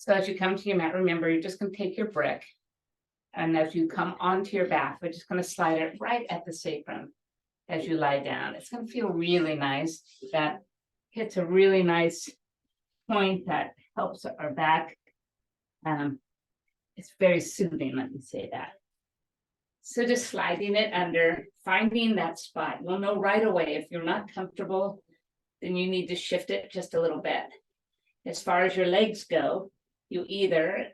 So as you come to your mat, remember, you're just going to take your brick. And as you come onto your back, we're just going to slide it right at the sacrum as you lie down. It's going to feel really nice. That hits a really nice point that helps our back. It's very soothing, let me say that. So just sliding it under, finding that spot. You'll know right away if you're not comfortable, then you need to shift it just a little bit. As far as your legs go, you either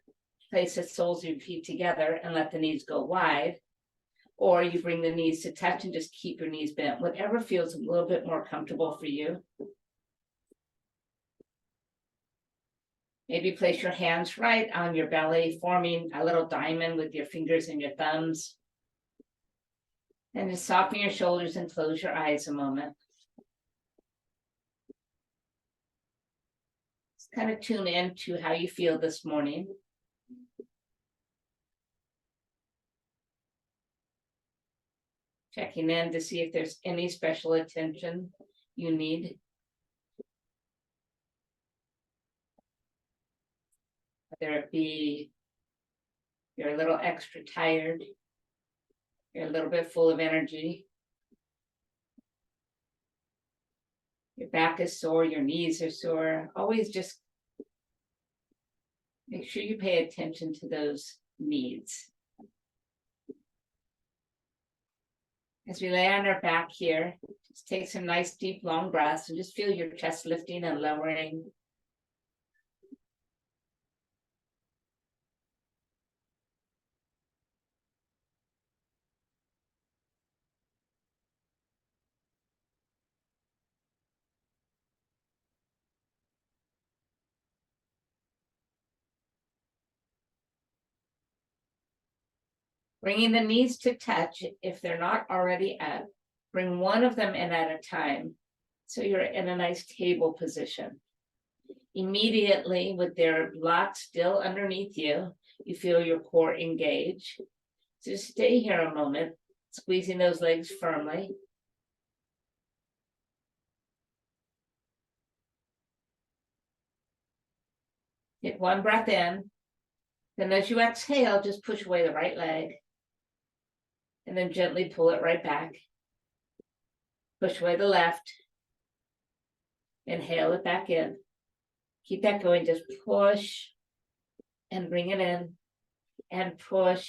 place the soles of your feet together and let the knees go wide, or you bring the knees to touch and just keep your knees bent, whatever feels a little bit more comfortable for you. Maybe place your hands right on your belly, forming a little diamond with your fingers and your thumbs. And just soften your shoulders and close your eyes a moment. Just kind of tune in to how you feel this morning. Checking in to see if there's any special attention you need. Whether it be you're a little extra tired, you're a little bit full of energy, your back is sore, your knees are sore, always just make sure you pay attention to those needs. As we lay on our back here, just take some nice deep long breaths and just feel your chest lifting and lowering. Bringing the knees to touch, if they're not already up, bring one of them in at a time, so you're in a nice table position. Immediately, with their blocks still underneath you, you feel your core engage. So just stay here a moment, squeezing those legs firmly. Take one breath in, then as you exhale, just push away the right leg. And then gently pull it right back. Push away the left. Inhale it back in. Keep that going, just push and bring it in. And push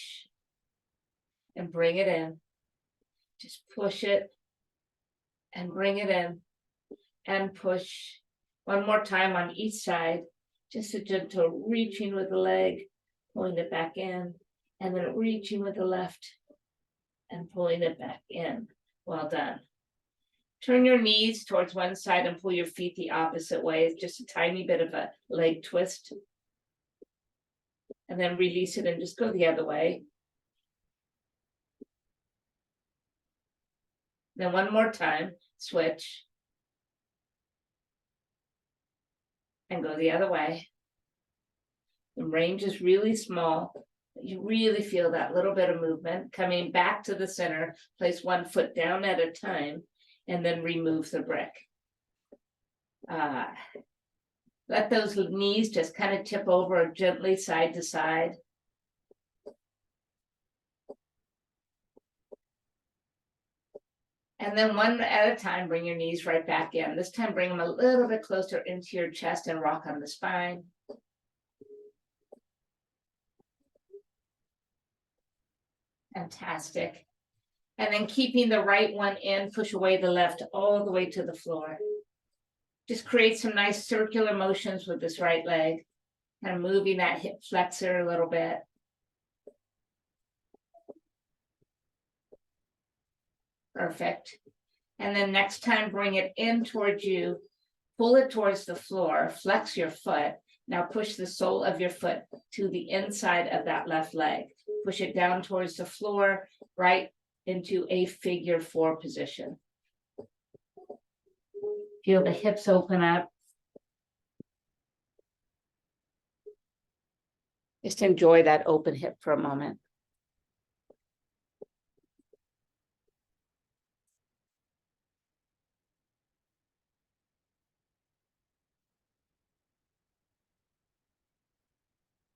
and bring it in. Just push it and bring it in. And push. One more time on each side. Just a gentle reaching with the leg, pulling it back in. And then reaching with the left and pulling it back in. Well done. Turn your knees towards one side and pull your feet the opposite way. It's just a tiny bit of a leg twist. And then release it and just go the other way. Then one more time, switch. And go the other way. The range is really small. You really feel that little bit of movement. Coming back to the center, place one foot down at a time, and then remove the brick. Let those knees just kind of tip over gently side to side. And then one at a time, bring your knees right back in. This time, bring them a little bit closer into your chest and rock on the spine. Fantastic. And then keeping the right one in, push away the left all the way to the floor. Just create some nice circular motions with this right leg. Kind of moving that hip flexor a little bit. Perfect. And then next time, bring it in towards you. Pull it towards the floor. Flex your foot. Now push the sole of your foot to the inside of that left leg. Push it down towards the floor, right into a figure 4 position. Feel the hips open up. Just enjoy that open hip for a moment.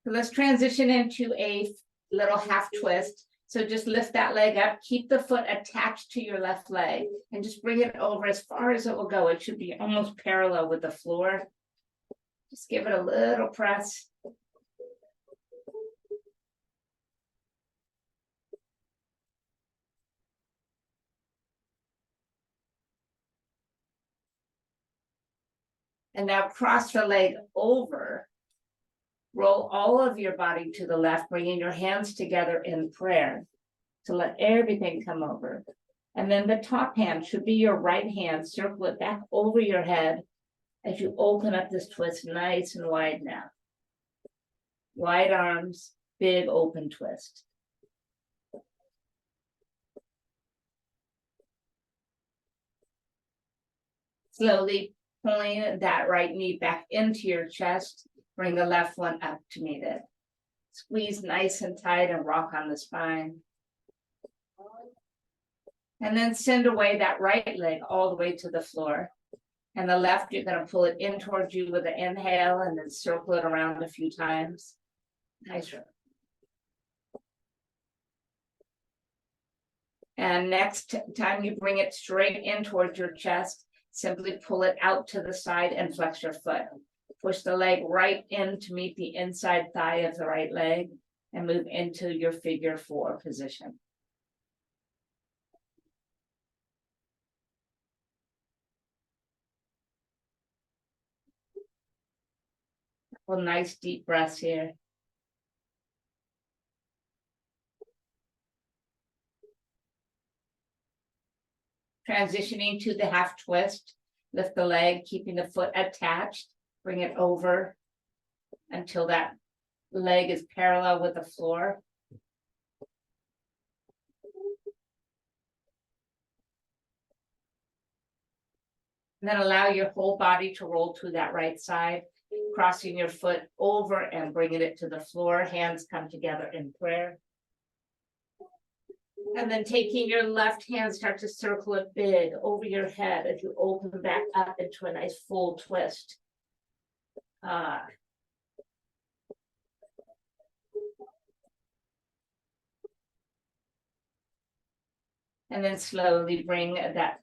So let's transition into a little half twist. So just lift that leg up, keep the foot attached to your left leg, and just bring it over as far as it will go. It should be almost parallel with the floor. Just give it a little press. And now cross the leg over. Roll all of your body to the left, bringing your hands together in prayer to let everything come over. And then the top hand should be your right hand. Circle it back over your head as you open up this twist nice and wide now. Wide arms, big open twist. Slowly pulling that right knee back into your chest. Bring the left one up to meet it. Squeeze nice and tight and rock on the spine. And then send away that right leg all the way to the floor. And the left, you're going to pull it in towards you with an inhale and then circle it around a few times. Nice. And next time you bring it straight in towards your chest, simply pull it out to the side and flex your foot. Push the leg right in to meet the inside thigh of the right leg and move into your figure 4 position. Well, nice deep breaths here. Transitioning to the half twist, lift the leg, keeping the foot attached, bring it over until that leg is parallel with the floor. And then allow your whole body to roll to that right side, crossing your foot over and bringing it to the floor. Hands come together in prayer. And then taking your left hand, start to circle it big over your head as you open back up into a nice full twist. And then slowly bring that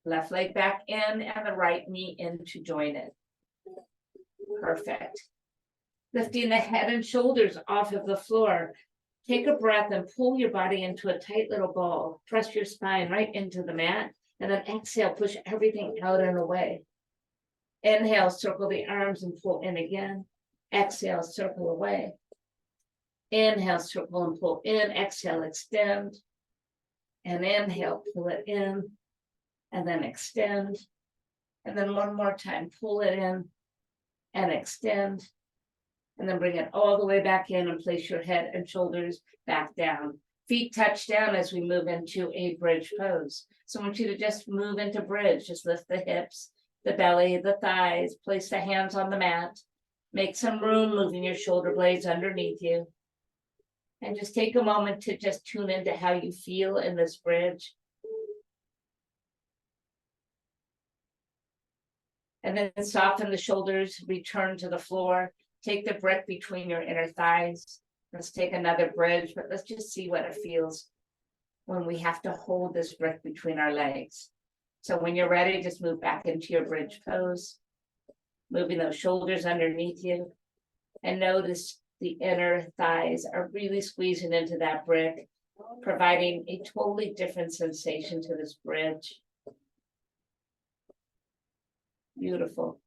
left leg back in and the right knee in to join it. Perfect. Lifting the head and shoulders off of the floor. Take a breath and pull your body into a tight little ball. Press your spine right into the mat. And then exhale, push everything out and away. Inhale, circle the arms and pull in again. Exhale, circle away. Inhale, circle and pull in. Exhale, extend. And inhale, pull it in. And then extend. And then one more time, pull it in and extend. And then bring it all the way back in and place your head and shoulders back down. Feet touch down as we move into a bridge pose. So I want you to just move into bridge. Just lift the hips, the belly, the thighs, place the hands on the mat. Make some room, moving your shoulder blades underneath you. And just take a moment to just tune into how you feel in this bridge. And then soften the shoulders, return to the floor. Take the breath between your inner thighs. Let's take another bridge, but let's just see what it feels when we have to hold this breath between our legs. So when you're ready, just move back into your bridge pose, moving those shoulders underneath you. And notice the inner thighs are really squeezing into that brick, providing a totally different sensation to this bridge. Beautiful.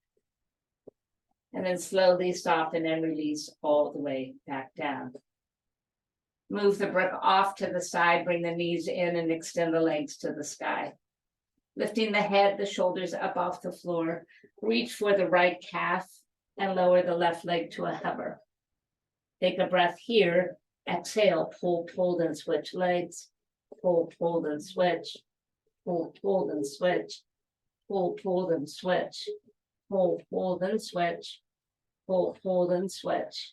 And then slowly soften and release all the way back down. Move the brick off to the side, bring the knees in and extend the legs to the sky. Lifting the head, the shoulders up off the floor. Reach for the right calf and lower the left leg to a hover. Take a breath here. Exhale, pull, pull, then switch legs. Pull, pull, then switch. Pull, pull, then switch. Pull, pull, then switch. Pull, pull, then switch. Pull, pull, then switch.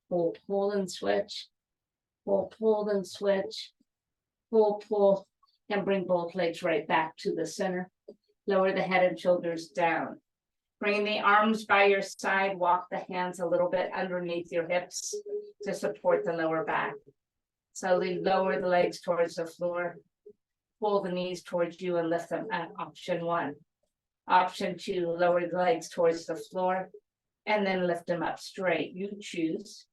Pull, pull, then switch. Pull, pull, then switch. Pull, pull, and bring both legs right back to the center. Lower the head and shoulders down. Bring the arms by your side, walk the hands a little bit underneath your hips to support the lower back. Slowly lower the legs towards the floor. Pull the knees towards you and lift them up. Option 1. Option 2, lower the legs towards the floor and then lift them up straight. You choose.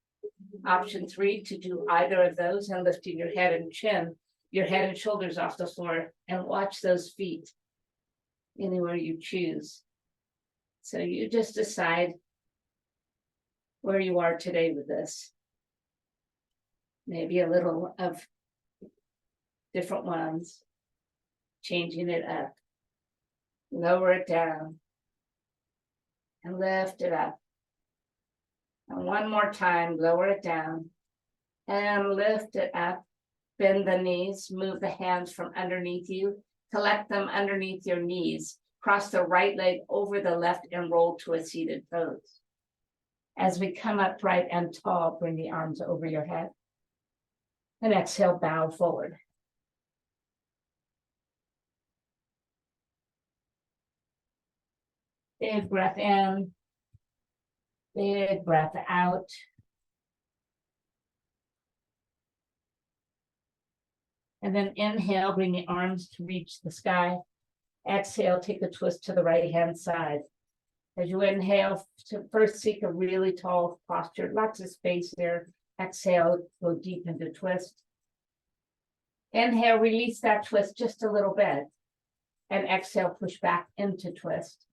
Option 3, to do either of those and lifting your head and chin, your head and shoulders off the floor, and watch those feet anywhere you choose. So you just decide where you are today with this. Maybe a little of different ones, changing it up. Lower it down and lift it up. And one more time, lower it down and lift it up. Bend the knees, move the hands from underneath you, collect them underneath your knees. Cross the right leg over the left and roll to a seated pose. As we come upright and tall, bring the arms over your head. And exhale, bow forward. Big breath in, big breath out. And then inhale, bring the arms to reach the sky. Exhale, take a twist to the right hand side. As you inhale, to first seek a really tall posture, lots of space there. Exhale, go deep into twist. Inhale, release that twist just a little bit. And exhale, push back into twist.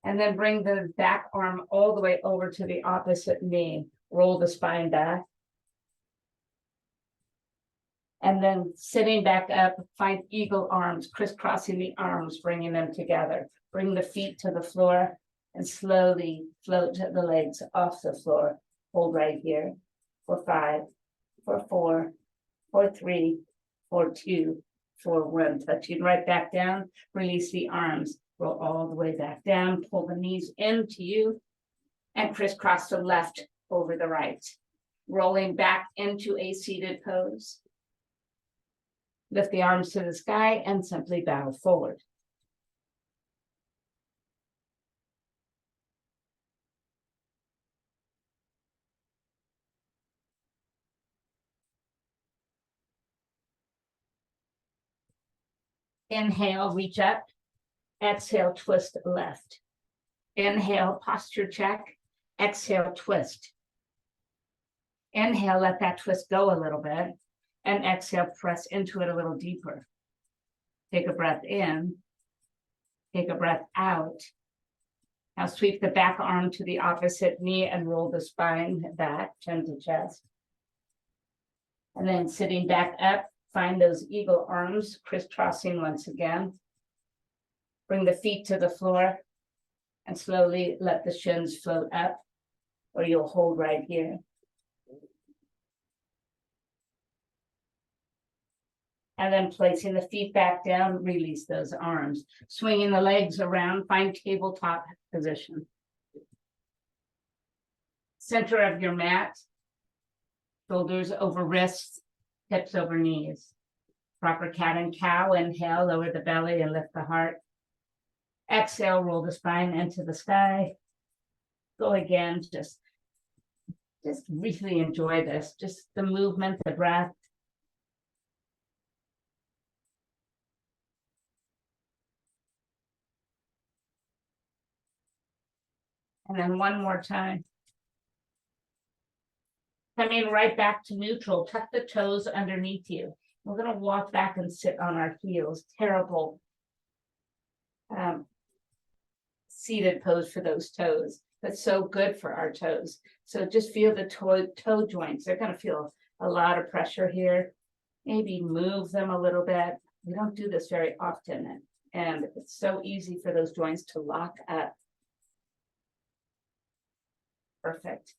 And then bring the back arm all the way over to the opposite knee. Roll the spine back. And then sitting back up, find eagle arms, crisscrossing the arms, bringing them together. Bring the feet to the floor and slowly float the legs off the floor. Hold right here for 5, for 4, for 3, for 2, for 1. Touching right back down, release the arms. Roll all the way back down, pull the knees into you, and crisscross the left over the right. Rolling back into a seated pose. Lift the arms to the sky and simply bow forward. Inhale, reach up. Exhale, twist left. Inhale, posture check. Exhale, twist. Inhale, let that twist go a little bit. And exhale, press into it a little deeper. Take a breath in. Take a breath out. Now sweep the back arm to the opposite knee and roll the spine back, chin to chest. And then sitting back up, find those eagle arms, crisscrossing once again. Bring the feet to the floor and slowly let the shins float up, or you'll hold right here. And then placing the feet back down, release those arms. Swinging the legs around, find tabletop position. Center of your mat, shoulders over wrists, hips over knees. Proper cat and cow, inhale, lower the belly and lift the heart. Exhale, roll the spine into the sky. Go again, just really enjoy this, just the movement, the breath. And then one more time. Coming right back to neutral, tuck the toes underneath you. We're going to walk back and sit on our heels. Terrible seated pose for those toes. That's so good for our toes. So just feel the toe joints. They're going to feel a lot of pressure here. Maybe move them a little bit. We don't do this very often. And it's so easy for those joints to lock up. Perfect.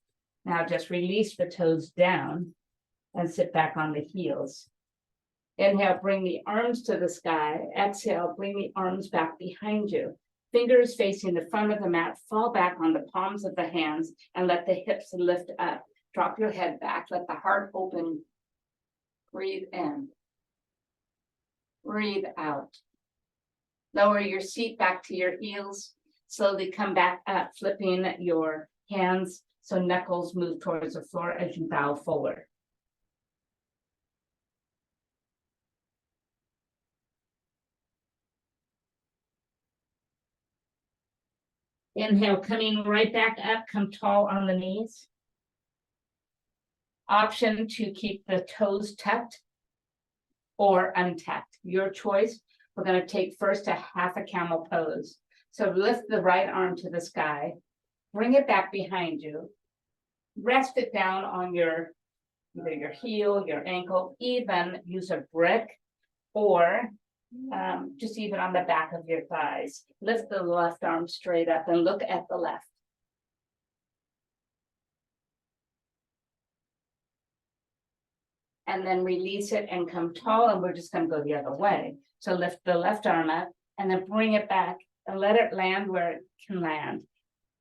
Now just release the toes down and sit back on the heels. Inhale, bring the arms to the sky. Exhale, bring the arms back behind you. Fingers facing the front of the mat, fall back on the palms of the hands and let the hips lift up. Drop your head back, let the heart open. Breathe in. Breathe out. Lower your seat back to your heels. Slowly come back up, flipping your hands so knuckles move towards the floor as you bow forward. Inhale, coming right back up, come tall on the knees. Option to keep the toes tucked or untucked, your choice. We're going to take first a half a camel pose. So lift the right arm to the sky, bring it back behind you, rest it down on either your heel, your ankle, even use a brick or just even on the back of your thighs. Lift the left arm straight up and look at the left. And then release it and come tall, and we're just going to go the other way. So lift the left arm up and then bring it back and let it land where it can land.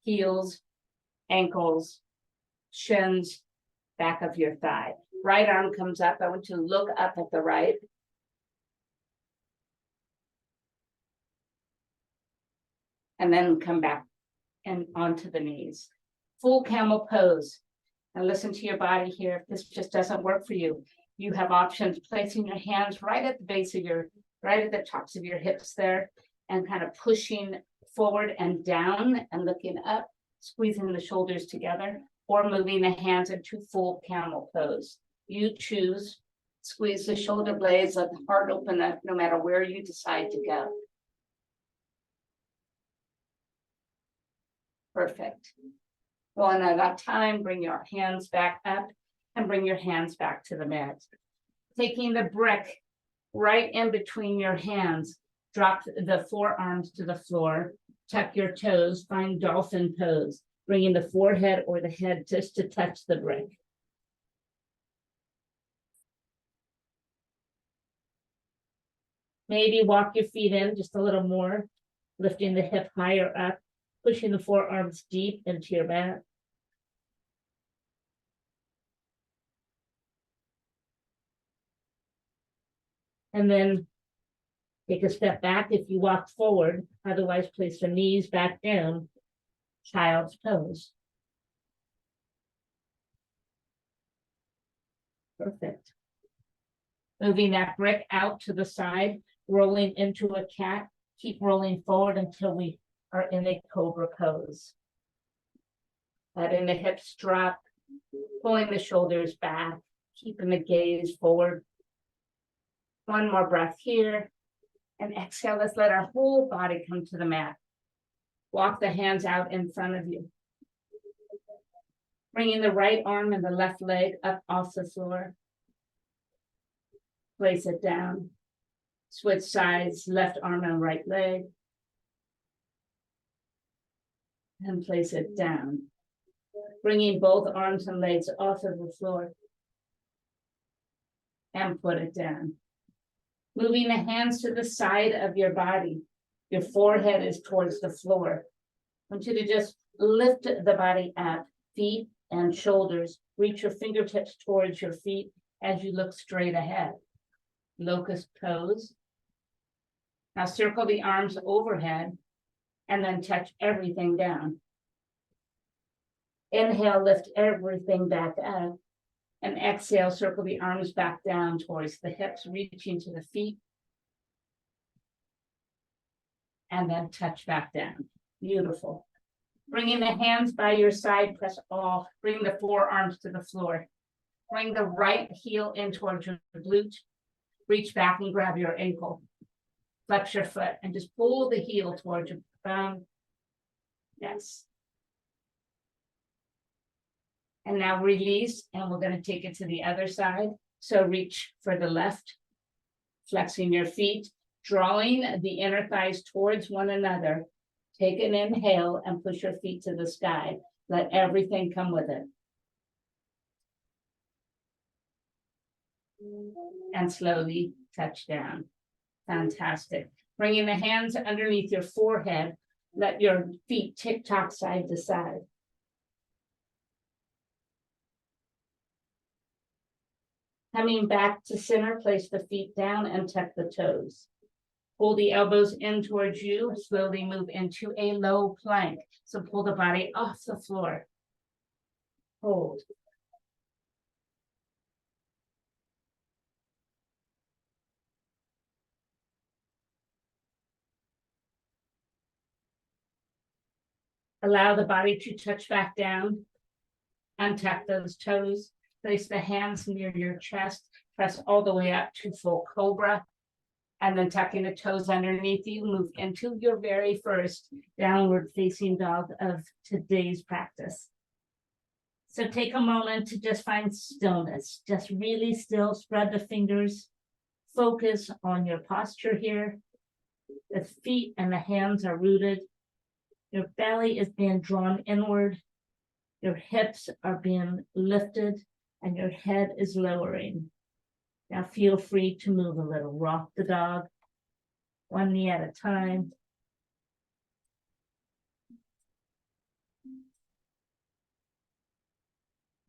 Heels, ankles, shins, back of your thigh. Right arm comes up. I want you to look up at the right. And then come back and onto the knees. Full camel pose. And listen to your body here. If this just doesn't work for you, you have options. Placing your hands right at the base of right at the tops of your hips there, and kind of pushing forward and down and looking up, squeezing the shoulders together, or moving the hands into full camel pose. You choose. Squeeze the shoulder blades, let the heart open up no matter where you decide to go. Perfect. One at a time, bring your hands back up and bring your hands back to the mat. Taking the brick right in between your hands, drop the forearms to the floor, tuck your toes, find dolphin pose, bringing the forehead or the head just to touch the brick. Maybe walk your feet in just a little more, lifting the hip higher up, pushing the forearms deep into your mat. And then take a step back if you walk forward, otherwise place the knees back down, child's pose. Perfect. Moving that brick out to the side, rolling into a cat, keep rolling forward until we are in a cobra pose. Letting the hips drop, pulling the shoulders back, keeping the gaze forward. One more breath here. And exhale, let's let our whole body come to the mat. Walk the hands out in front of you. Bringing the right arm and the left leg up off the floor. Place it down. Switch sides, left arm and right leg. And place it down. Bringing both arms and legs off of the floor. And put it down. Moving the hands to the side of your body. Your forehead is towards the floor. I want you to just lift the body up, feet and shoulders. Reach your fingertips towards your feet as you look straight ahead. Locust pose. Now circle the arms overhead and then touch everything down. Inhale, lift everything back up. And exhale, circle the arms back down towards the hips, reaching to the feet. And then touch back down. Beautiful. Bringing the hands by your side, press off. Bring the forearms to the floor. Bring the right heel in towards your glute. Reach back and grab your ankle. Flex your foot and just pull the heel towards your thumb. Yes. And now release, and we're going to take it to the other side. So reach for the left, flexing your feet, drawing the inner thighs towards one another. Take an inhale and push your feet to the sky. Let everything come with it. And slowly touch down. Fantastic. Bringing the hands underneath your forehead. Let your feet tick-tock side to side. Coming back to center, place the feet down and tuck the toes. Pull the elbows in towards you, slowly move into a low plank. So pull the body off the floor. Hold. Allow the body to touch back down. Untuck those toes. Place the hands near your chest. Press all the way up to full cobra. And then tucking the toes underneath you, move into your very first downward facing dog of today's practice. So take a moment to just find stillness. Just really still, spread the fingers. Focus on your posture here. The feet and the hands are rooted. Your belly is being drawn inward. Your hips are being lifted and your head is lowering. Now feel free to move a little. Rock the dog, one knee at a time.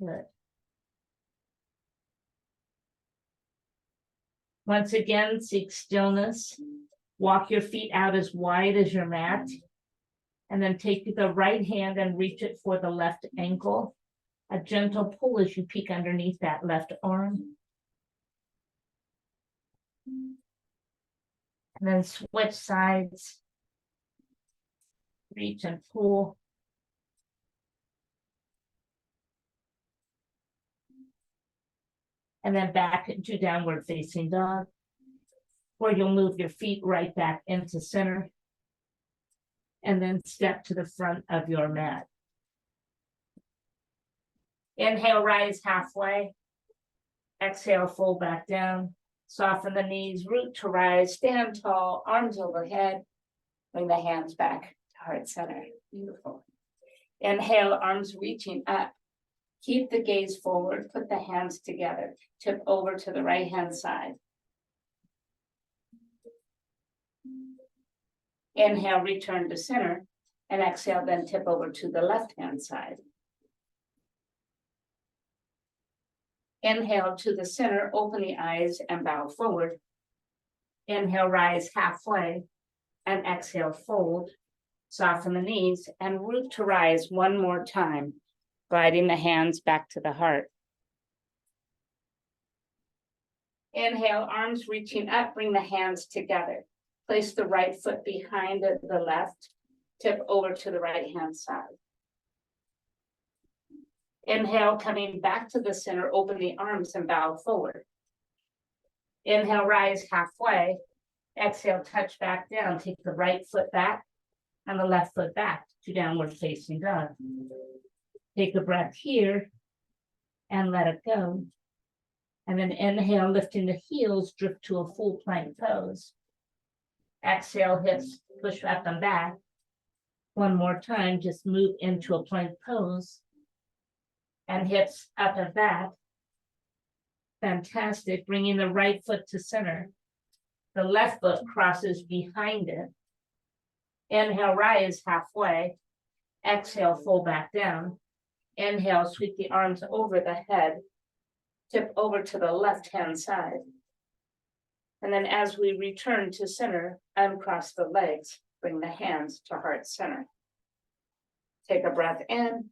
Good. Once again, seek stillness. Walk your feet out as wide as your mat. And then take the right hand and reach it for the left ankle. A gentle pull as you peek underneath that left arm. And then switch sides. Reach and pull. And then back into downward facing dog, where you'll move your feet right back into center. And then step to the front of your mat. Inhale, rise halfway. Exhale, fold back down. Soften the knees, root to rise, stand tall, arms overhead. Bring the hands back to heart center. Beautiful. Inhale, arms reaching up. Keep the gaze forward, put the hands together. Tip over to the right hand side. Inhale, return to center, and exhale, then tip over to the left-hand side. Inhale to the center, open the eyes and bow forward. Inhale, rise halfway, and exhale, fold. Soften the knees and root to rise one more time, gliding the hands back to the heart. Inhale, arms reaching up, bring the hands together. Place the right foot behind the left, tip over to the right hand side. Inhale, coming back to the center, open the arms and bow forward. Inhale, rise halfway. Exhale, touch back down. Take the right foot back and the left foot back to downward facing dog. Take a breath here and let it go. And then inhale, lifting the heels, drift to a full plank pose. Exhale, hips push up and back. One more time, just move into a plank pose. And hips up and back. Fantastic, bringing the right foot to center. The left foot crosses behind it. Inhale, rise halfway. Exhale, fold back down. Inhale, sweep the arms over the head. Tip over to the left-hand side. And then as we return to center, uncross the legs, bring the hands to heart center. Take a breath in.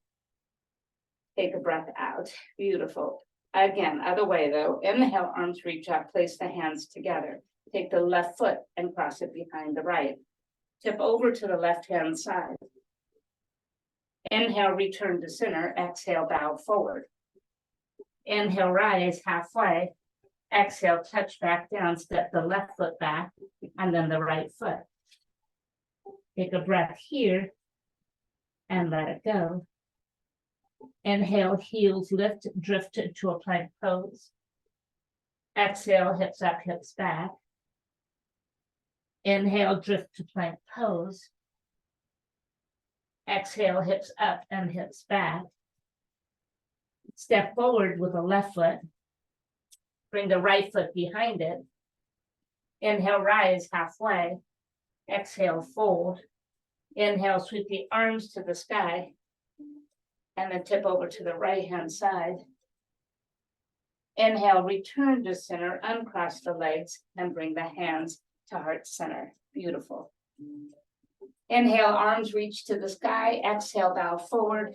Take a breath out. Beautiful. Again, other way though. Inhale, arms reach up, place the hands together. Take the left foot and cross it behind the right. Tip over to the left-hand side. Inhale, return to center. Exhale, bow forward. Inhale, rise halfway. Exhale, touch back down, step the left foot back, and then the right foot. Take a breath here and let it go. Inhale, heels lift, drift to a plank pose. Exhale, hips up, hips back. Inhale, drift to plank pose. Exhale, hips up and hips back. Step forward with the left foot. Bring the right foot behind it. Inhale, rise halfway. Exhale, fold. Inhale, sweep the arms to the sky. And then tip over to the right-hand side. Inhale, return to center, uncross the legs, and bring the hands to heart center. Beautiful. Inhale, arms reach to the sky. Exhale, bow forward.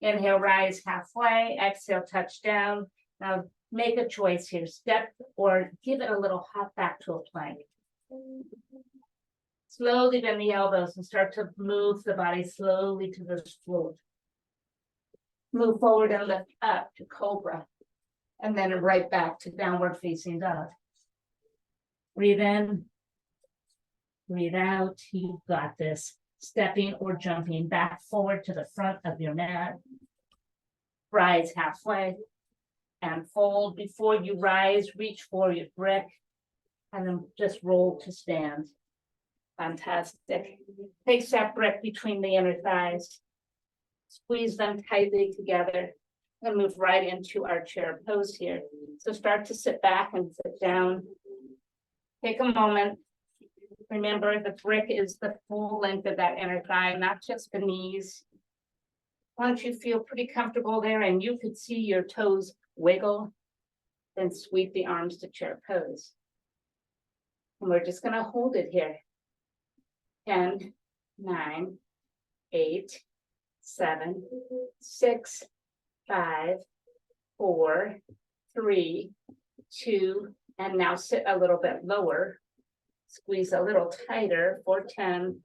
Inhale, rise halfway. Exhale, touch down. Now make a choice here. Step or give it a little hop back to a plank. Slowly bend the elbows and start to move the body slowly to this float. Move forward and lift up to cobra. And then right back to downward facing dog. Breathe in. Breathe out. You've got this. Stepping or jumping back forward to the front of your mat. Rise halfway and fold. Before you rise, reach for your brick and then just roll to stand. Fantastic. Place that brick between the inner thighs. Squeeze them tightly together and move right into our chair pose here. So start to sit back and sit down. Take a moment. Remember, the brick is the full length of that inner thigh, not just the knees. Once you feel pretty comfortable there and you could see your toes wiggle, then sweep the arms to chair pose. And we're just going to hold it here. 10, 9, 8, 7, 6, 5, 4, 3, 2, and now sit a little bit lower. Squeeze a little tighter for 10,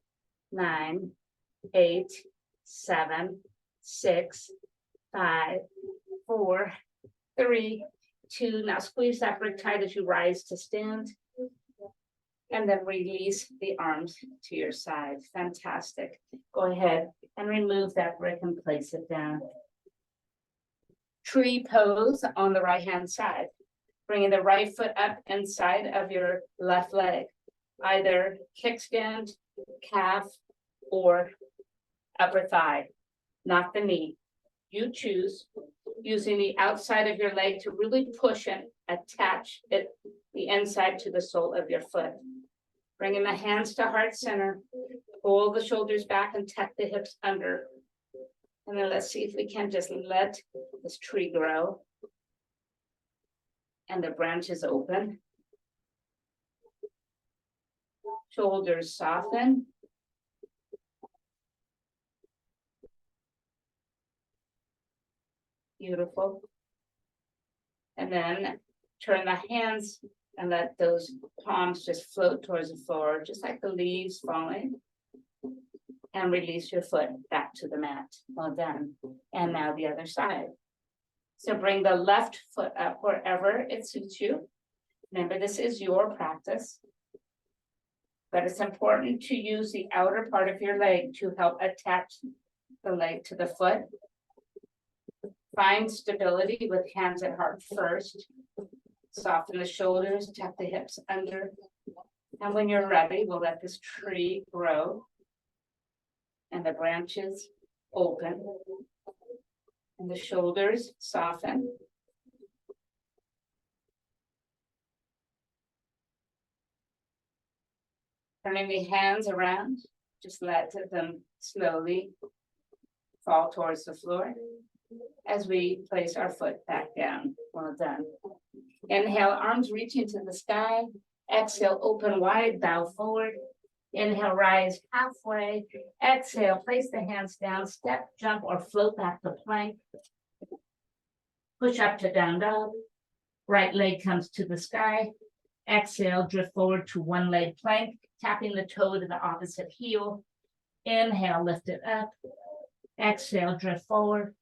9, 8, 7, 6, 5, 4, 3, 2. Now squeeze that brick tight as you rise to stand. And then release the arms to your side. Fantastic. Go ahead and remove that brick and place it down. Tree pose on the right-hand side. Bringing the right foot up inside of your left leg. Either kickstand, calf, or upper thigh, not the knee. You choose, using the outside of your leg to really push and attach it, the inside to the sole of your foot. Bringing the hands to heart center, pull the shoulders back and tuck the hips under. And then let's see if we can just let this tree grow. And the branches open. Shoulders soften. Beautiful. And then turn the hands and let those palms just float towards the floor, just like the leaves falling. And release your foot back to the mat. Well done. And now the other side. So bring the left foot up wherever it suits you. Remember, this is your practice. But it's important to use the outer part of your leg to help attach the leg to the foot. Find stability with hands at heart first. Soften the shoulders, tuck the hips under. And when you're ready, we'll let this tree grow. And the branches open. And the shoulders soften. Turning the hands around, just let them slowly fall towards the floor as we place our foot back down. Well done. Inhale, arms reaching to the sky. Exhale, open wide, bow forward. Inhale, rise halfway. Exhale, place the hands down, step, jump, or float back to plank. Push up to down dog. Right leg comes to the sky. Exhale, drift forward to one leg plank, tapping the toe to the opposite heel. Inhale, lift it up. Exhale, drift forward.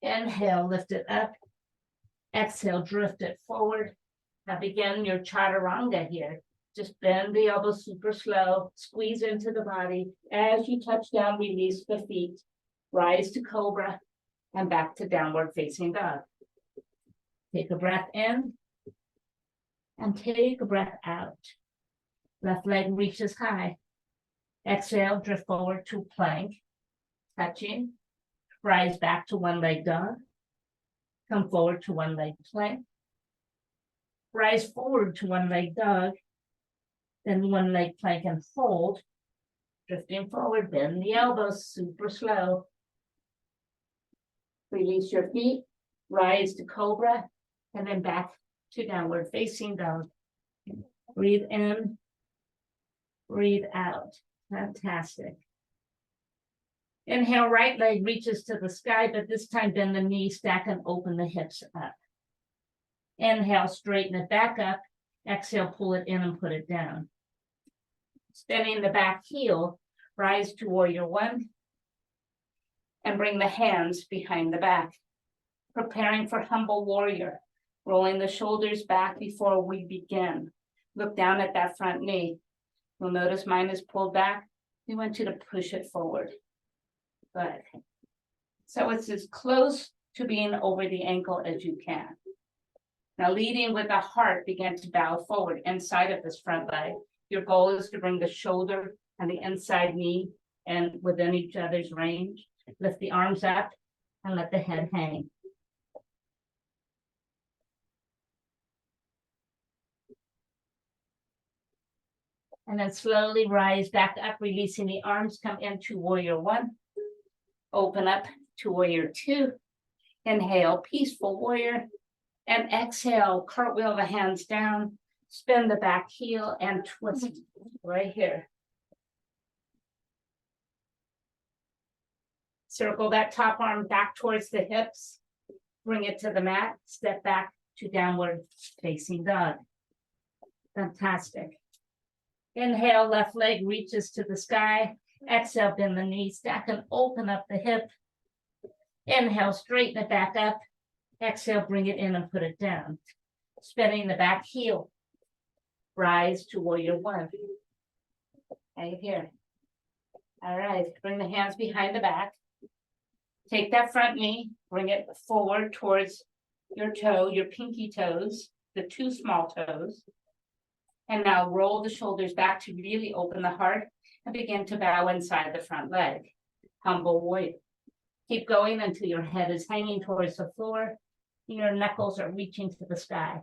Inhale, lift it up. Exhale, drift it forward. Now begin your chaturanga here. Just bend the elbows super slow, squeeze into the body. As you touch down, release the feet. Rise to cobra and back to downward facing dog. Take a breath in and take a breath out. Left leg reaches high. Exhale, drift forward to plank. Touching. Rise back to one leg dog. Come forward to one leg plank. Rise forward to one leg dog. Then one leg plank and hold. Drifting forward, bend the elbows super slow. Release your feet. Rise to cobra. And then back to downward facing dog. Breathe in, breathe out. Fantastic. Inhale, right leg reaches to the sky, but this time bend the knee, stack and open the hips up. Inhale, straighten it back up. Exhale, pull it in and put it down. Spinning the back heel, rise to warrior one, and bring the hands behind the back. Preparing for humble warrior, rolling the shoulders back before we begin. Look down at that front knee. You'll notice mine is pulled back. We want you to push it forward. Good. So it's as close to being over the ankle as you can. Now leading with the heart, begin to bow forward inside of this front leg. Your goal is to bring the shoulder and the inside knee and within each other's range. Lift the arms up and let the head hang. And then slowly rise back up, releasing the arms, come into warrior one. Open up to warrior two. Inhale, peaceful warrior. And exhale, cartwheel the hands down, spin the back heel and twist right here. Circle that top arm back towards the hips. Bring it to the mat, step back to downward facing dog. Fantastic. Inhale, left leg reaches to the sky. Exhale, bend the knee, stack and open up the hip. Inhale, straighten it back up. Exhale, bring it in and put it down. Spinning the back heel. Rise to warrior one. Right here. All right, bring the hands behind the back. Take that front knee, bring it forward towards your toe, your pinky toes, the two small toes. And now roll the shoulders back to really open the heart and begin to bow inside the front leg. Humble warrior. Keep going until your head is hanging towards the floor. Your knuckles are reaching to the sky.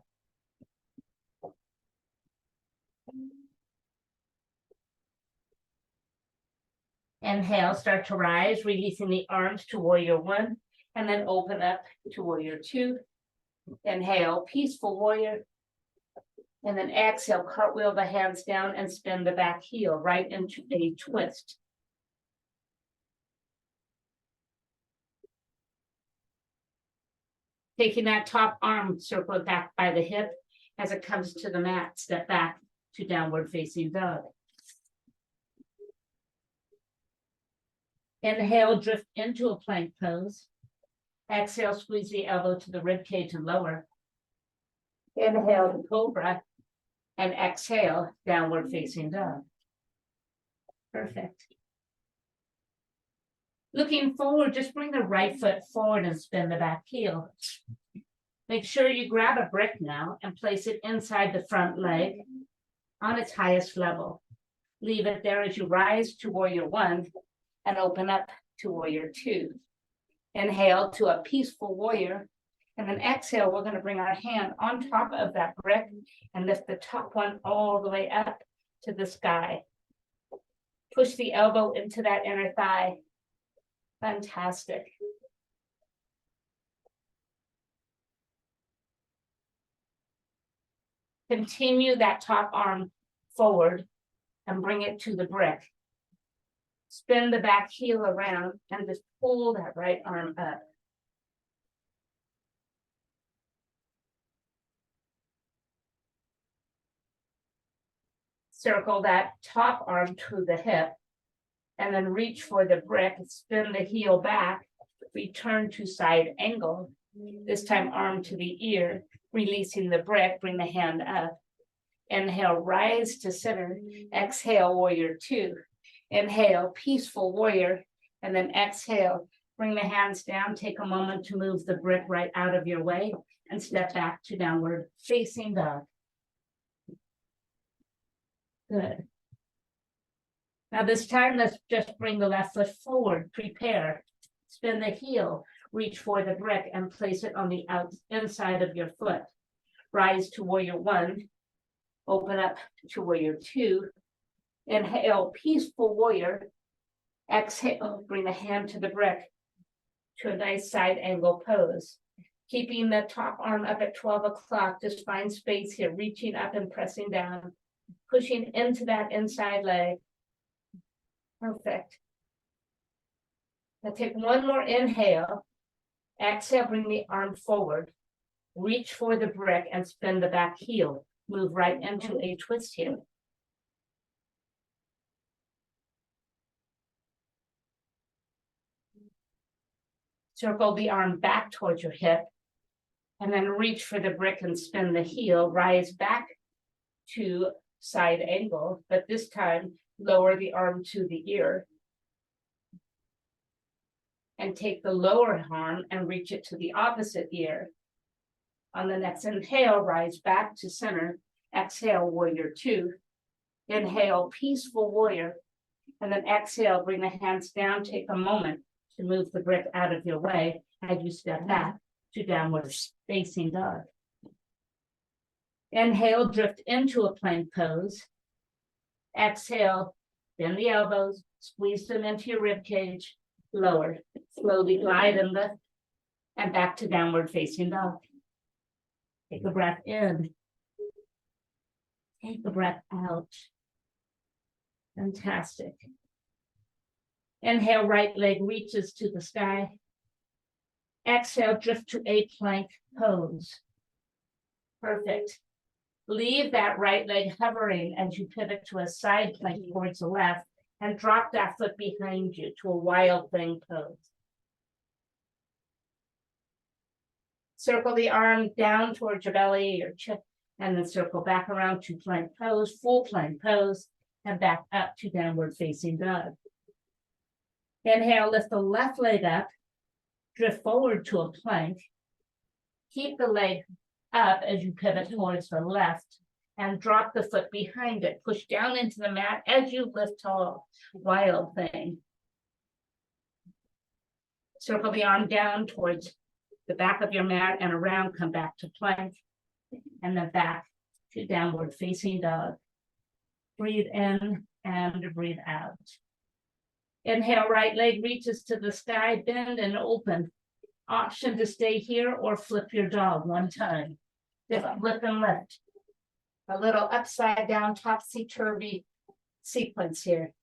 Inhale, start to rise, releasing the arms to warrior one, and then open up to warrior two. Inhale, peaceful warrior. And then exhale, cartwheel the hands down and spin the back heel right into a twist. Taking that top arm, circle it back by the hip as it comes to the mat, step back to downward facing dog. Inhale, drift into a plank pose. Exhale, squeeze the elbow to the rib cage and lower. Inhale to cobra and exhale, downward facing dog. Perfect. Looking forward, just bring the right foot forward and spin the back heel. Make sure you grab a brick now and place it inside the front leg on its highest level. Leave it there as you rise to warrior one and open up to warrior two. Inhale to a peaceful warrior. And then exhale, we're going to bring our hand on top of that brick and lift the top one all the way up to the sky. Push the elbow into that inner thigh. Fantastic. Continue that top arm forward and bring it to the brick. Spin the back heel around and just pull that right arm up. Circle that top arm to the hip and then reach for the brick, spin the heel back, return to side angle. This time arm to the ear, releasing the brick, bring the hand up. Inhale, rise to center. Exhale, warrior two. Inhale, peaceful warrior. And then exhale, bring the hands down. Take a moment to move the brick right out of your way and step back to downward facing dog. Good. Now this time, let's just bring the left foot forward, prepare. Spin the heel, reach for the brick and place it on the inside of your foot. Rise to warrior one, open up to warrior two. Inhale, peaceful warrior. Exhale, bring the hand to the brick to a nice side angle pose. Keeping the top arm up at 12 o'clock, just find space here, reaching up and pressing down, pushing into that inside leg. Perfect. Now take one more inhale. Exhale, bring the arm forward. Reach for the brick and spin the back heel. Move right into a twist here. Circle the arm back towards your hip, and then reach for the brick and spin the heel. Rise back to side angle, but this time lower the arm to the ear. And take the lower arm and reach it to the opposite ear. On the next inhale, rise back to center. Exhale, warrior two. Inhale, peaceful warrior. And then exhale, bring the hands down. Take a moment to move the brick out of your way as you step back to downward facing dog. Inhale, drift into a plank pose. Exhale, bend the elbows, squeeze them into your rib cage. Lower, slowly glide and lift, and back to downward facing dog. Take a breath in. Take a breath out. Fantastic. Inhale, right leg reaches to the sky. Exhale, drift to a plank pose. Perfect. Leave that right leg hovering as you pivot to a side plank towards the left and drop that foot behind you to a wild thing pose. Circle the arm down towards your belly, your chest, and then circle back around to plank pose, full plank pose, and back up to downward facing dog. Inhale, lift the left leg up, drift forward to a plank. Keep the leg up as you pivot towards the left and drop the foot behind it. Push down into the mat as you lift tall, wild thing. Circle the arm down towards the back of your mat and around, come back to plank, and then back to downward facing dog. Breathe in and breathe out. Inhale, right leg reaches to the sky, bend and open. Option to stay here or flip your dog one time. Just flip and lift. A little upside down, topsy-turvy sequence here.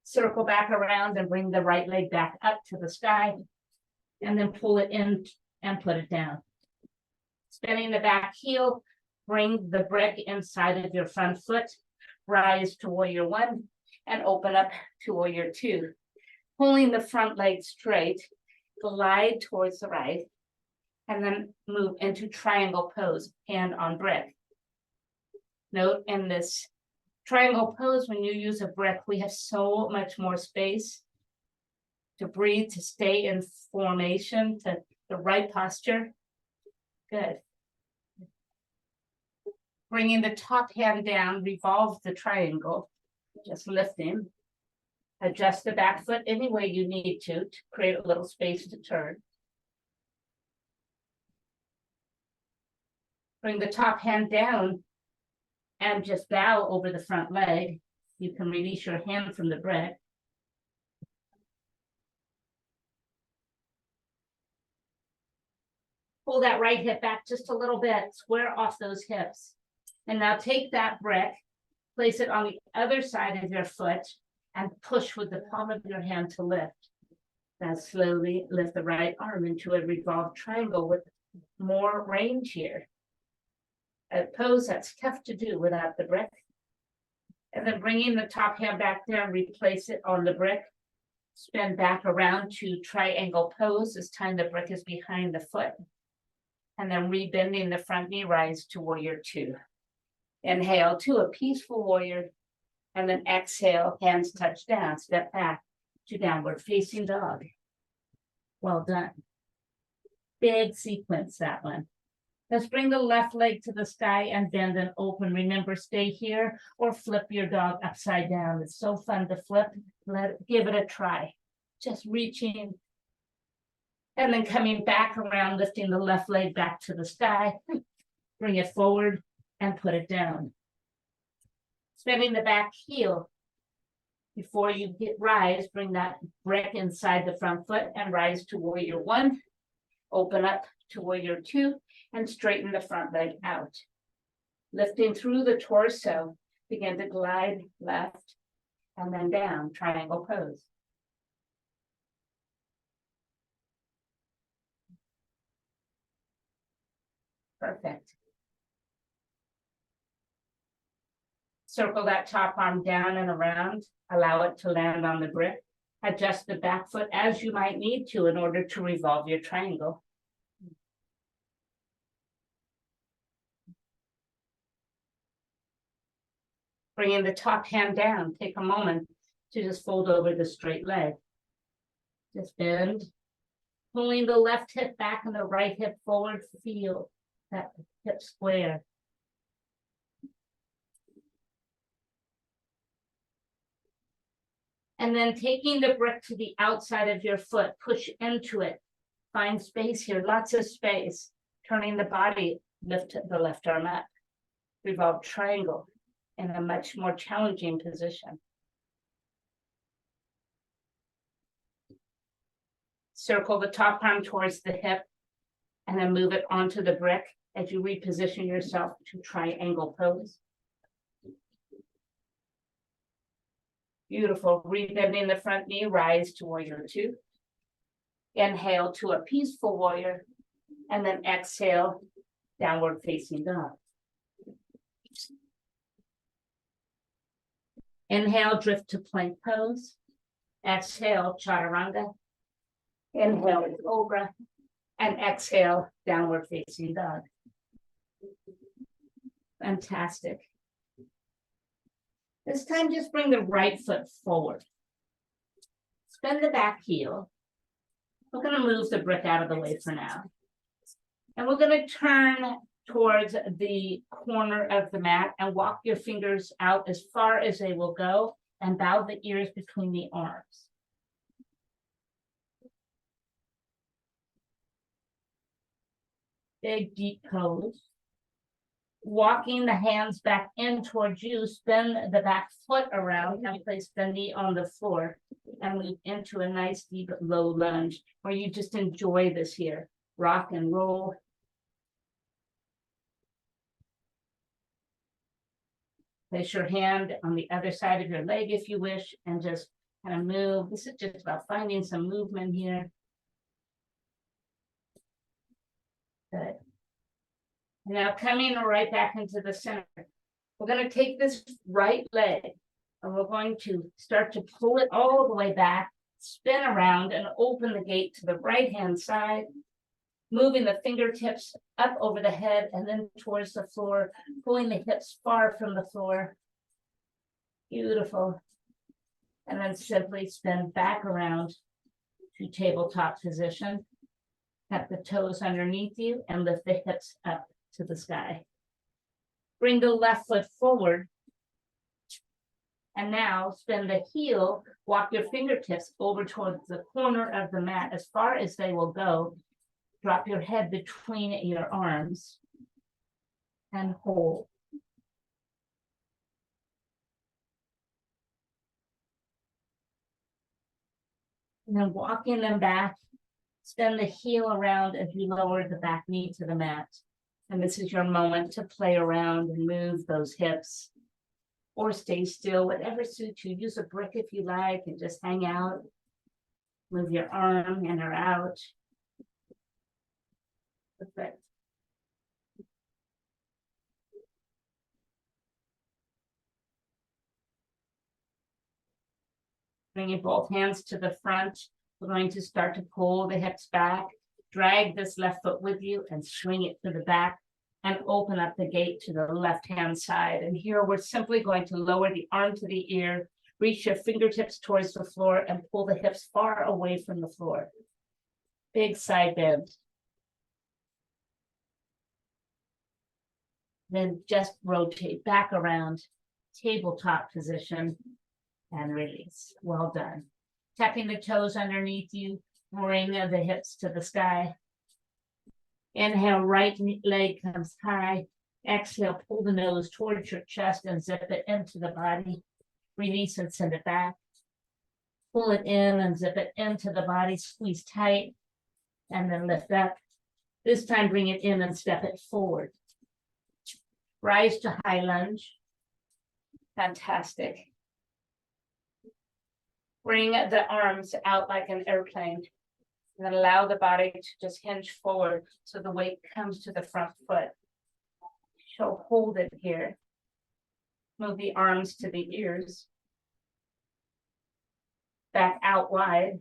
Circle back around and bring the right leg back up to the sky, and then pull it in and put it down. Spinning the back heel, bring the brick inside of your front foot, rise to warrior one, and open up to warrior two. Pulling the front leg straight, glide towards the right, and then move into triangle pose, hand on brick. Note in this triangle pose, when you use a brick, we have so much more space to breathe, to stay in formation, to the right posture. Good. Bringing the top hand down, revolve the triangle, just lifting. Adjust the back foot any way you need to create a little space to turn. Bring the top hand down and just bow over the front leg. You can release your hand from the brick. Pull that right hip back just a little bit, square off those hips. And now take that brick, place it on the other side of your foot, and push with the palm of your hand to lift. Now slowly lift the right arm into a revolved triangle with more range here. A pose that's tough to do without the brick. And then bringing the top hand back down, replace it on the brick. Spin back around to triangle pose. This time the brick is behind the foot. And then rebending the front knee, rise to warrior two. Inhale to a peaceful warrior. And then exhale, hands touch down, step back to downward facing dog. Well done. Big sequence, that one. Let's bring the left leg to the sky and bend and open. Remember, stay here or flip your dog upside down. It's so fun to flip. Give it a try. Just reaching and then coming back around, lifting the left leg back to the sky. Bring it forward and put it down. Spinning the back heel. Before you rise, bring that brick inside the front foot and rise to warrior one. Open up to warrior two and straighten the front leg out. Lifting through the torso, begin to glide left and then down, triangle pose. Perfect. Circle that top arm down and around, allow it to land on the brick. Adjust the back foot as you might need to in order to revolve your triangle. Bringing the top hand down, take a moment to just fold over the straight leg. Just bend, pulling the left hip back and the right hip forward, feel that hip square. And then taking the brick to the outside of your foot, push into it. Find space here, lots of space. Turning the body, lift the left arm up. Revolve triangle in a much more challenging position. Circle the top arm towards the hip and then move it onto the brick as you reposition yourself to triangle pose. Beautiful. Rebending the front knee, rise to warrior two. Inhale to a peaceful warrior, and then exhale, downward facing dog. Inhale, drift to plank pose. Exhale, chaturanga. Inhale, cobra. And exhale, downward facing dog. Fantastic. This time, just bring the right foot forward. Bend the back heel. We're going to move the brick out of the way for now. And we're going to turn towards the corner of the mat and walk your fingers out as far as they will go and bow the ears between the arms. Big, deep pose. Walking the hands back in towards you, spin the back foot around and place the knee on the floor and move into a nice deep low lunge where you just enjoy this here. Rock and roll. Place your hand on the other side of your leg if you wish and just kind of move. This is just about finding some movement here. Good. Now coming right back into the center. We're going to take this right leg and we're going to start to pull it all the way back, spin around and open the gate to the right hand side, moving the fingertips up over the head and then towards the floor, pulling the hips far from the floor. Beautiful. And then simply spin back around to tabletop position. Tap the toes underneath you and lift the hips up to the sky. Bring the left foot forward. And now spin the heel, walk your fingertips over towards the corner of the mat as far as they will go. Drop your head between your arms and hold. And then walking them back, spin the heel around as you lower the back knee to the mat. And this is your moment to play around and move those hips or stay still, whatever suits you. Use a brick if you like and just hang out. Move your arm in or out. Perfect. Bringing both hands to the front. We're going to start to pull the hips back. Drag this left foot with you and swing it to the back and open up the gate to the left-hand side. And here we're simply going to lower the arm to the ear, reach your fingertips towards the floor and pull the hips far away from the floor. Big side bend. Then just rotate back around, tabletop position and release. Well done. Tapping the toes underneath you. Bring the hips to the sky. Inhale, right leg comes high. Exhale, pull the nose towards your chest and zip it into the body. Release and send it back. Pull it in and zip it into the body. Squeeze tight. and then lift up. This time bring it in and step it forward. Rise to high lunge. Fantastic. Bring the arms out like an airplane, and then allow the body to just hinge forward so the weight comes to the front foot. So hold it here. Move the arms to the ears. Back out wide.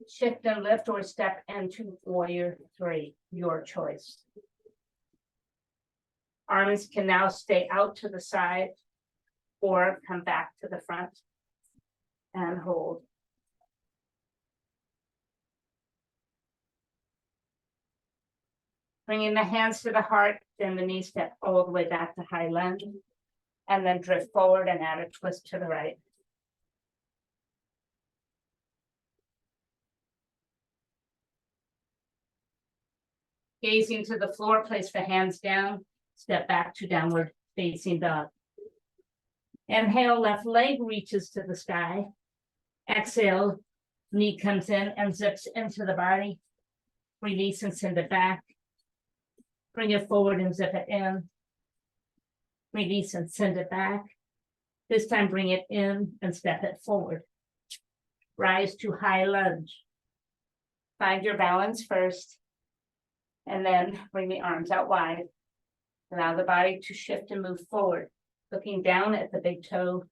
Shift and lift or step into warrior three, your choice. Arms can now stay out to the side or come back to the front and hold. Bringing the hands to the heart, then the knee step all the way back to high lunge, and then drift forward and add a twist to the right. Gazing to the floor, place the hands down, step back to downward facing dog. Inhale, left leg reaches to the sky. Exhale, knee comes in and zips into the body. Release and send it back. Bring it forward and zip it in. Release and send it back. This time bring it in and step it forward. Rise to high lunge. Find your balance first. And then bring the arms out wide. Allow the body to shift and move forward, looking down at the big toe.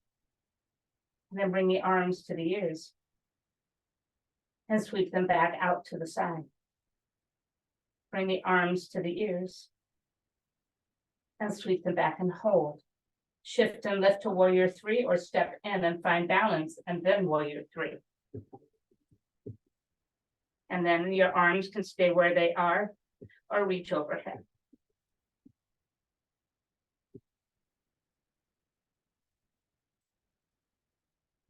And then bring the arms to the ears. And sweep them back out to the side. Bring the arms to the ears. And sweep them back and hold. Shift and lift to warrior three or step in and find balance and then warrior three. And then your arms can stay where they are or reach overhead.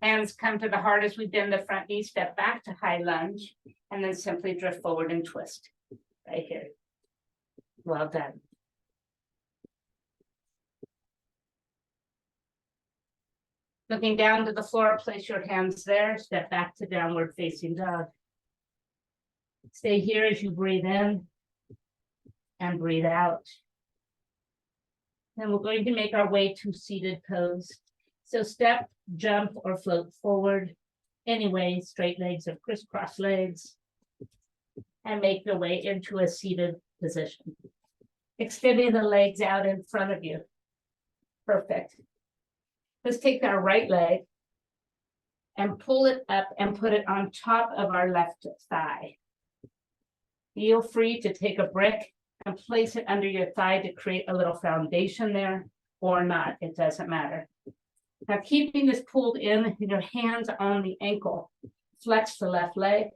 Hands come to the heart as we bend the front knee, step back to high lunge, and then simply drift forward and twist. Right here. Well done. Looking down to the floor, place your hands there, step back to downward facing dog. Stay here as you breathe in and breathe out. Then we're going to make our way to seated pose. So step, jump, or float forward. Anyway, straight legs or crisscross legs. And make your way into a seated position. Extending the legs out in front of you. Perfect. Let's take our right leg and pull it up and put it on top of our left thigh. Feel free to take a brick and place it under your thigh to create a little foundation there, or not, it doesn't matter. Now keeping this pulled in, your hands on the ankle, flex the left leg,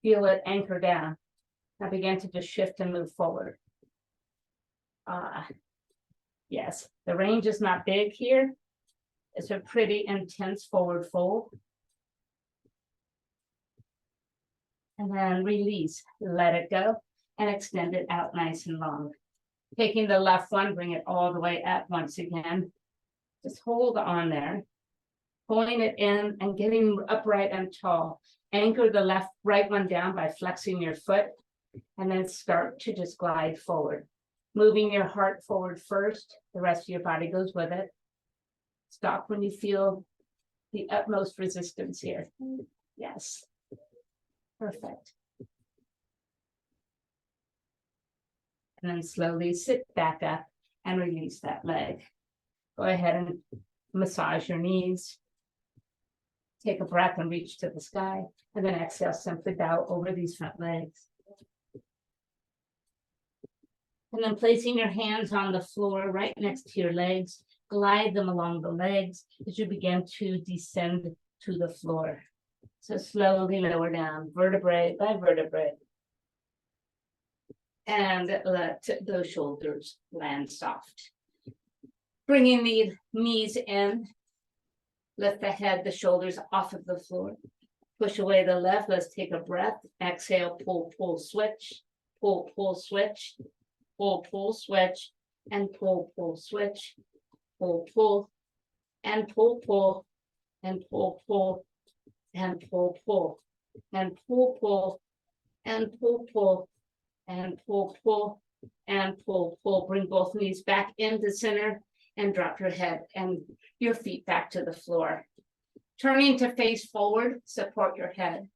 feel it anchor down. Now begin to just shift and move forward. Yes, the range is not big here. It's a pretty intense forward fold. And then release, let it go, and extend it out nice and long. Taking the left one, bring it all the way up once again. Just hold on there, pulling it in and getting upright and tall. Anchor the right one down by flexing your foot, and then start to just glide forward. Moving your heart forward first, the rest of your body goes with it. Stop when you feel the utmost resistance here. Yes. Perfect. And then slowly sit back up and release that leg. Go ahead and massage your knees. Take a breath and reach to the sky. And then exhale, simply bow over these front legs. And then placing your hands on the floor right next to your legs, glide them along the legs as you begin to descend to the floor. So slowly lower down, vertebrae by vertebrae. And let those shoulders land soft. Bringing the knees in, lift the head, the shoulders off of the floor. Push away the left, let's take a breath. Exhale, pull, pull, switch. Pull, pull, switch. Pull, pull, switch. And pull, pull, switch. Pull, pull. And pull, pull. And pull, pull. And pull, pull. And pull, pull. and pull, and pull, and pull. Bring both knees back into center and drop your head and your feet back to the floor. Turning to face forward, support your head.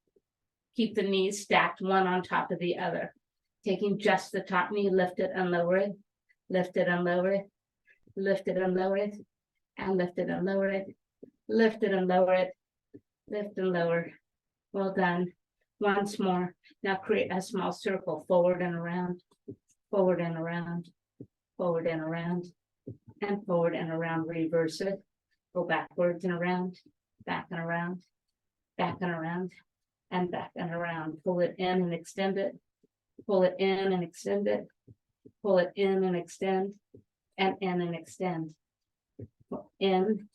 Keep the knees stacked one on top of the other. Taking just the top knee, lift it and lower it, lift it and lower it, lift it and lower it, and lift it and lower it, lift it and lower it, lift and lower. Well done. Once more. Now create a small circle forward and around, forward and around, forward and around, and forward and around. Reverse it. Go backwards and around, back and around, back and around, and back and around. Pull it in and extend it. Pull it in and extend it. Pull it in and extend, and in and extend. Pull in,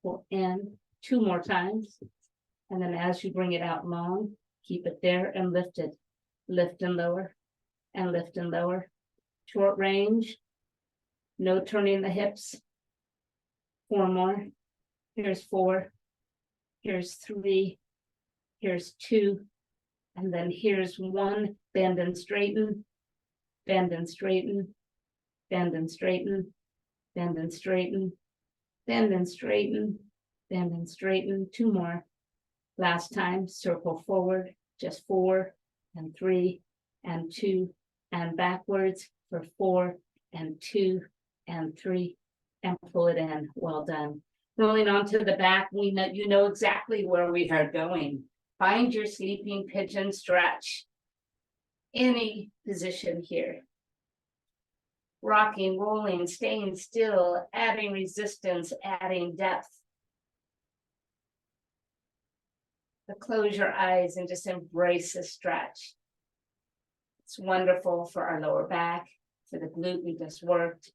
pull in. 2 more times. And then as you bring it out long, keep it there and lift it. Lift and lower, and lift and lower. Short range. No turning the hips. 4 more. Here's 4. Here's 3. Here's 2. And then here's 1. Bend and straighten. Bend and straighten. Bend and straighten. Bend and straighten. Bend and straighten. Bend and straighten. 2 more. Last time, circle forward, just 4 and 3 and 2 and backwards for 4 and 2 and 3 and pull it in. Well done. Rolling onto the back, we know you know exactly where we are going. Find your sleeping pigeon stretch. Any position here. Rocking, rolling, staying still, adding resistance, adding depth. But close your eyes and just embrace the stretch. It's wonderful for our lower back, for the glute we just worked.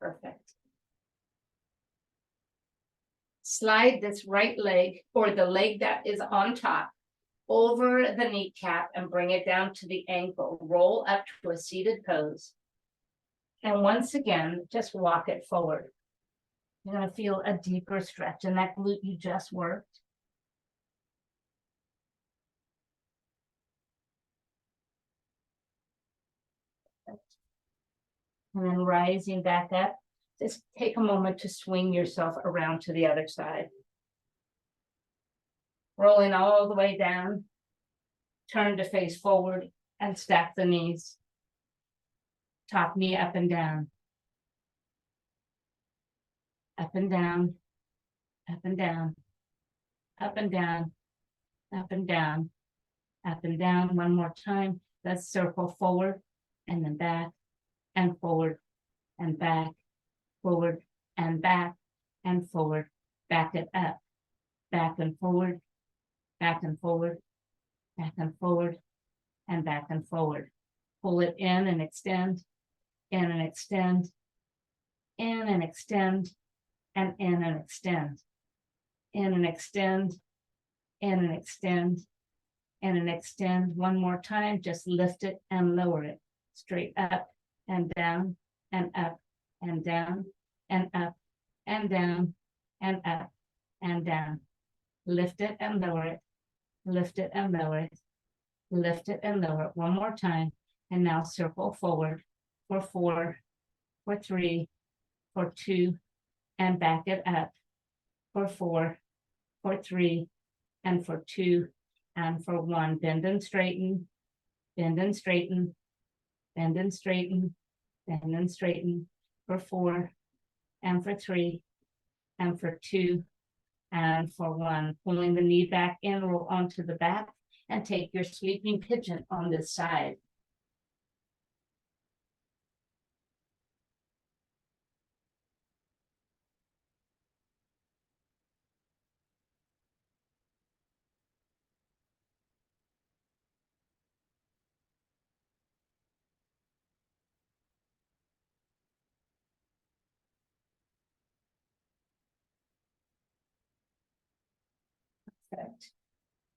Perfect. Slide this right leg, or the leg that is on top, over the kneecap and bring it down to the ankle. Roll up to a seated pose. And once again, just walk it forward. You're going to feel a deeper stretch in that glute you just worked. And then rising back up, just take a moment to swing yourself around to the other side. Rolling all the way down, turn to face forward and stack the knees. Top knee up and down. Up and down, up and down, up and down, up and down, up and down. One more time. Let's circle forward and then back and forward and back, forward and back and forward. Back it up, back and forward, back and forward, back and forward, and back and forward. Pull it in and extend, in and extend, in and extend, and in and extend, in and extend, in and extend, in and extend. One more time, just lift it and lower it. Straight up and down and up and down and up and down and up and down. Lift it and lower it, lift it and lower it, lift it and lower it. One more time. And now circle forward for 4, for 3, for 2, and back it up for 4, for 3, and for 2, and for 1. Bend and straighten, bend and straighten, bend and straighten, bend and straighten for 4, and for 3, and for 2, and for 1. Pulling the knee back in, roll onto the back, and take your sleeping pigeon on this side. Perfect.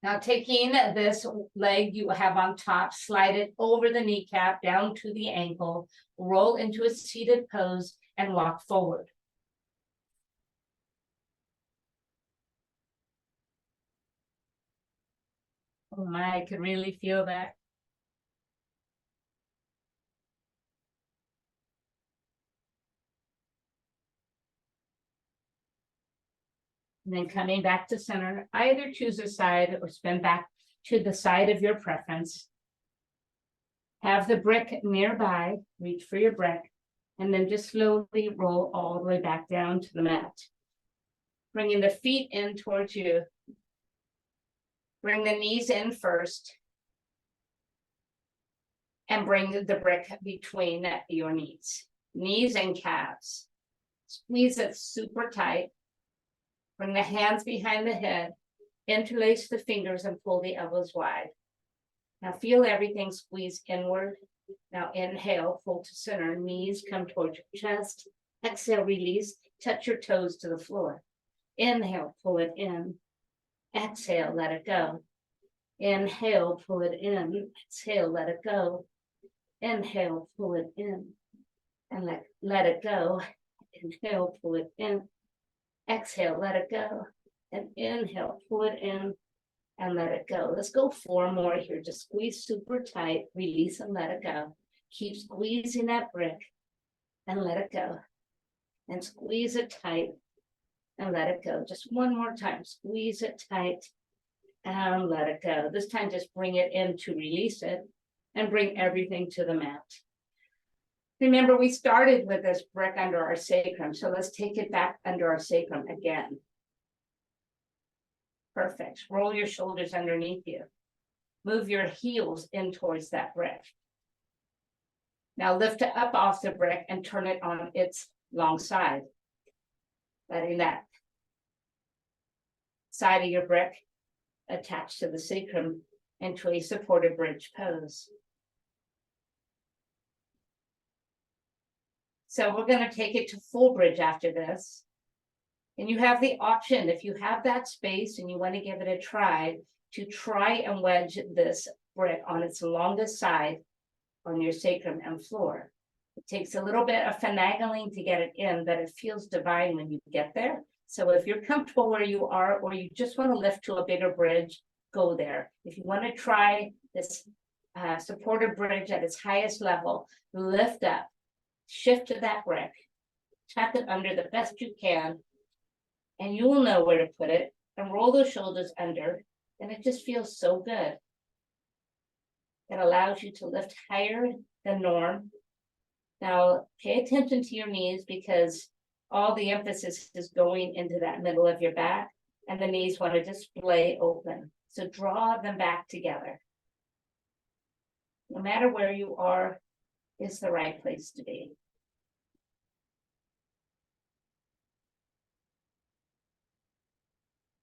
Now taking this leg you have on top, slide it over the kneecap down to the ankle, roll into a seated pose and walk forward. Oh my, I could really feel that. And then coming back to center, either choose a side or spin back to the side of your preference. Have the brick nearby, reach for your brick, and then just slowly roll all the way back down to the mat. Bringing the feet in towards you. Bring the knees in first. And bring the brick between your knees. Knees and calves. Squeeze it super tight. Bring the hands behind the head. Interlace the fingers and pull the elbows wide. Now feel everything squeeze inward. Now inhale, pull to center, knees come towards your chest. Exhale, release, touch your toes to the floor. Inhale, pull it in. Exhale, let it go. Inhale, pull it in. Exhale, let it go. Inhale, pull it in. And let it go. Inhale, pull it in. Exhale, let it go. And inhale, pull it in. And let it go. Let's go 4 more here. Just squeeze super tight, release and let it go. Keep squeezing that brick and let it go. And squeeze it tight and let it go. Just 1 more time. Squeeze it tight and let it go. This time just bring it in to release it and bring everything to the mat. Remember, we started with this brick under our sacrum, so let's take it back under our sacrum again. Perfect. Roll your shoulders underneath you. Move your heels in towards that brick. Now lift it up off the brick and turn it on its long side. Letting that side of your brick attach to the sacrum into a supported bridge pose. So we're going to take it to full bridge after this. And you have the option, if you have that space and you want to give it a try, to try and wedge this brick on its longest side on your sacrum and floor. It takes a little bit of finagling to get it in, but it feels divine when you get there. So if you're comfortable where you are, or you just want to lift to a bigger bridge, go there. If you want to try this supported bridge at its highest level, lift up, shift to that brick, tuck it under the best you can, and you'll know where to put it, and roll those shoulders under, and it just feels so good. It allows you to lift higher than norm. Now, pay attention to your knees because all the emphasis is going into that middle of your back, and the knees want to display open. So draw them back together. No matter where you are, is the right place to be.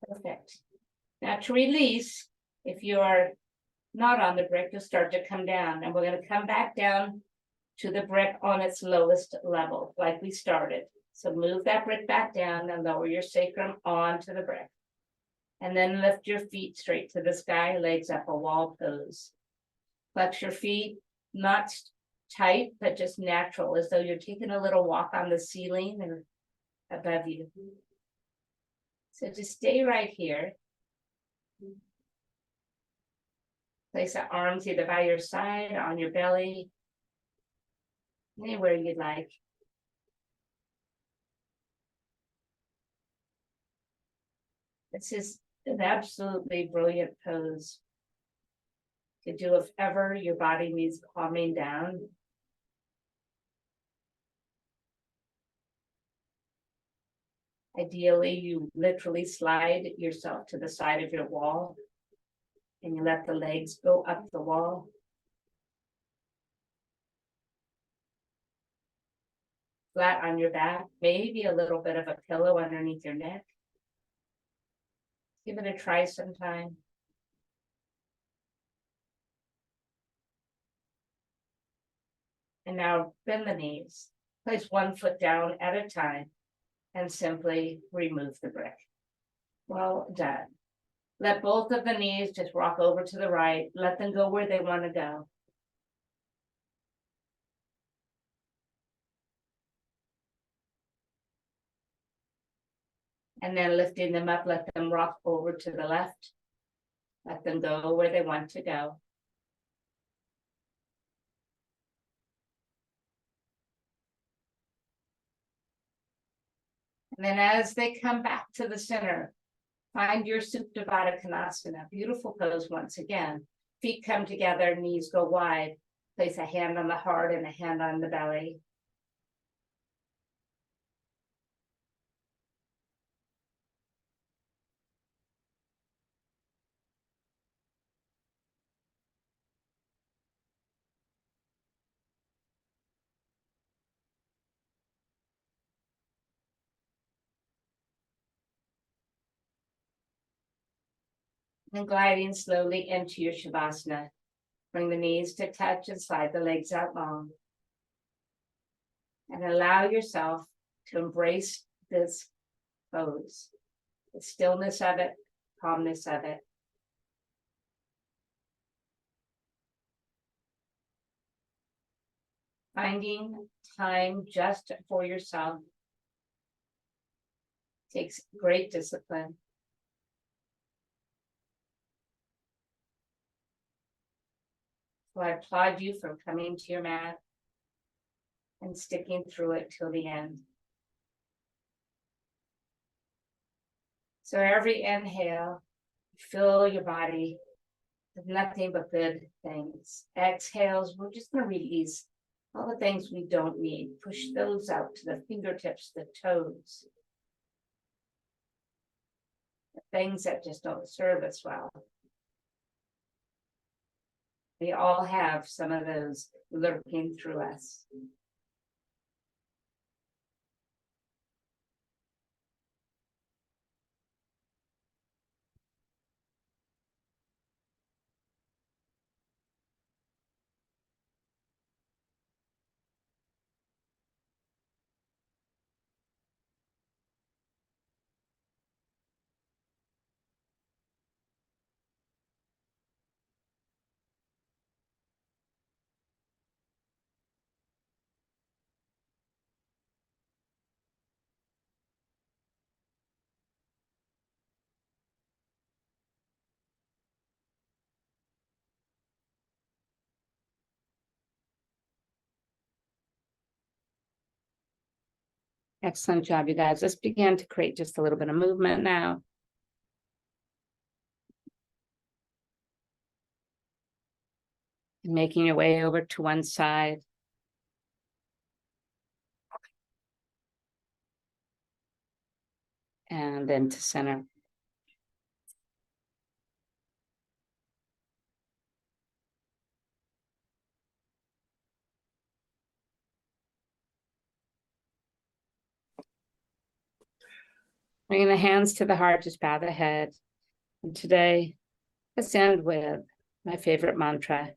Perfect. Now to release, if you are not on the brick, you'll start to come down, and we're going to come back down to the brick on its lowest level, like we started. So move that brick back down and lower your sacrum onto the brick. And then lift your feet straight to the sky, legs up, a wall pose. Flex your feet, not tight, but just natural, as though you're taking a little walk on the ceiling or above you. So just stay right here. Place the arms either by your side, on your belly, anywhere you'd like. This is an absolutely brilliant pose to do if ever your body needs calming down. Ideally, you literally slide yourself to the side of your wall and you let the legs go up the wall. Flat on your back, maybe a little bit of a pillow underneath your neck. Give it a try sometime. And now bend the knees. Place one foot down at a time and simply remove the brick. Well done. Let both of the knees just rock over to the right. Let them go where they want to go. And then lifting them up, let them rock over to the left. Let them go where they want to go. And then as they come back to the center, find your Supta Baddha Konasana. Beautiful pose once again. Feet come together, knees go wide. Place a hand on the heart and a hand on the belly. And gliding slowly into your Shavasana. Bring the knees to touch and slide the legs out long. And allow yourself to embrace this pose. The stillness of it, calmness of it. Finding time just for yourself takes great discipline. So I applaud you for coming to your mat and sticking through it till the end. So every inhale, fill your body with nothing but good things. Exhales, we're just going to release all the things we don't need. Push those out to the fingertips, the toes. The things that just don't serve us well. We all have some of those lurking through us. Excellent job, you guys. Let's begin to create just a little bit of movement now. Making your way over to one side. And then to center. Bringing the hands to the heart, just bow the head. And today, let's end with my favorite mantra.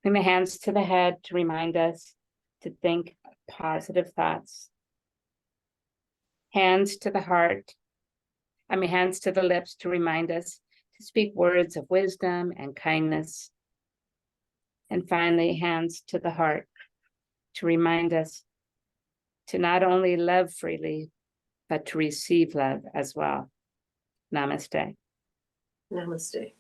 Bring the hands to the head to remind us to think positive thoughts. Hands to the heart, hands to the lips to remind us to speak words of wisdom and kindness. And finally, hands to the heart to remind us to not only love freely, but to receive love as well. Namaste. Namaste.